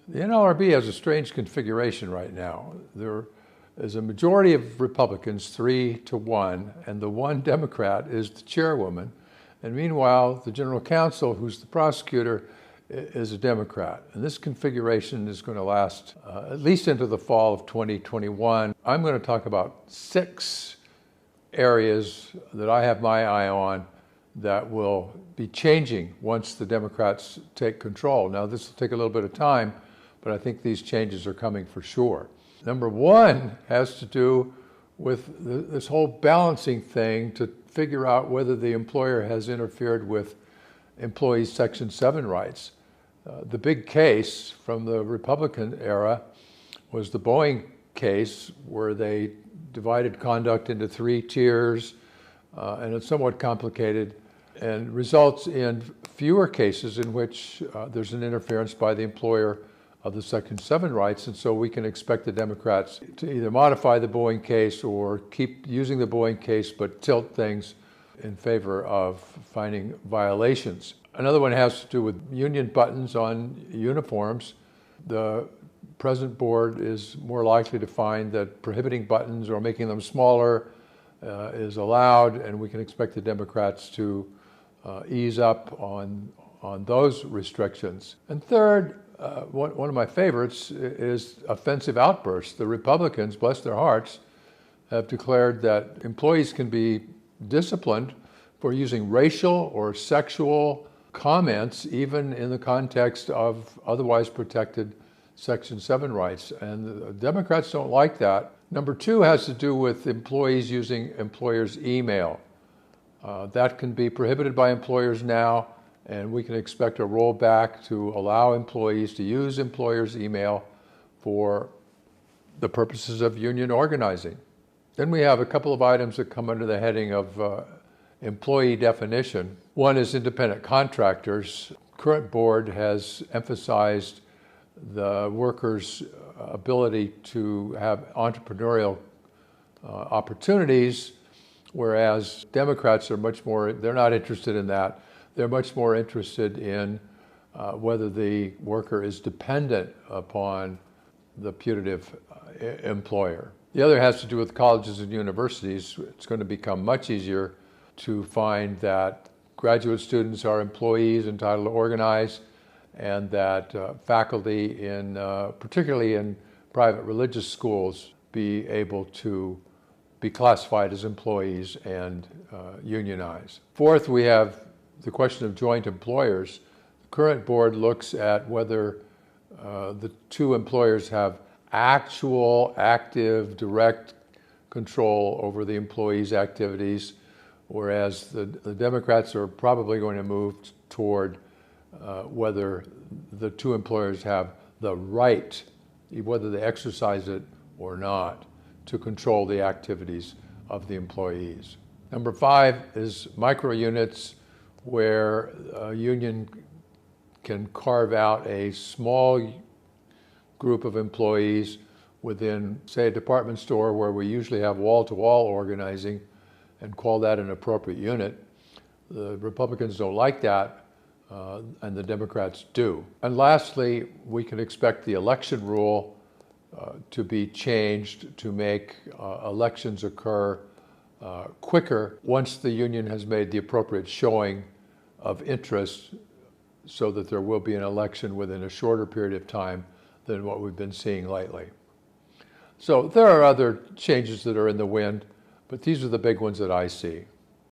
The NLRB has a strange configuration right now. There is a majority of Republicans, 3-1, and the one Democrat is the chairwoman. And meanwhile, the general counsel, who's the prosecutor, is a Democrat. And this configuration is going to last at least into the fall of 2021. I'm going to talk about 6 areas that I have my eye on that will be changing once the Democrats take control. Now, this will take a little bit of time, but I think these changes are coming for sure. Number 1 has to do with this whole balancing thing to figure out whether the employer has interfered with employees' Section 7 rights. The big case from the Republican era was the Boeing case, where they divided conduct into 3 tiers, and it's somewhat complicated and results in fewer cases in which there's an interference by the employer of the Section 7 rights. And so we can expect the Democrats to either modify the Boeing case or keep using the Boeing case but tilt things in favor of finding violations. Another one has to do with union buttons on uniforms. The present board is more likely to find that prohibiting buttons or making them smaller is allowed, and we can expect the Democrats to ease up on those restrictions. And third, one of my favorites is offensive outbursts. The Republicans, bless their hearts, have declared that employees can be disciplined for using racial or sexual comments, even in the context of otherwise protected Section 7 rights. And the Democrats don't like that. Number 2 has to do with employees using employers' email. That can be prohibited by employers now, and we can expect a rollback to allow employees to use employers' email for the purposes of union organizing. Then we have a couple of items that come under the heading of employee definition. One is independent contractors. The current board has emphasized the workers' ability to have entrepreneurial opportunities, whereas Democrats are they're not interested in that. They're much more interested in whether the worker is dependent upon the putative employer. The other has to do with colleges and universities. It's going to become much easier to find that graduate students are employees entitled to organize, and that faculty, particularly in private religious schools, be able to be classified as employees and unionize. Fourth, we have the question of joint employers. The current board looks at whether the 2 employers have actual, active, direct control over the employees' activities, whereas the Democrats are probably going to move toward whether the 2 employers have the right, whether they exercise it or not, to control the activities of the employees. Number 5 is micro units, where a union can carve out a small group of employees within, say, a department store where we usually have wall-to-wall organizing, and call that an appropriate unit. The Republicans don't like that, and the Democrats do. And lastly, we can expect the election rule to be changed to make elections occur quicker once the union has made the appropriate showing of interest, so that there will be an election within a shorter period of time than what we've been seeing lately. So there are other changes that are in the wind, but these are the big ones that I see.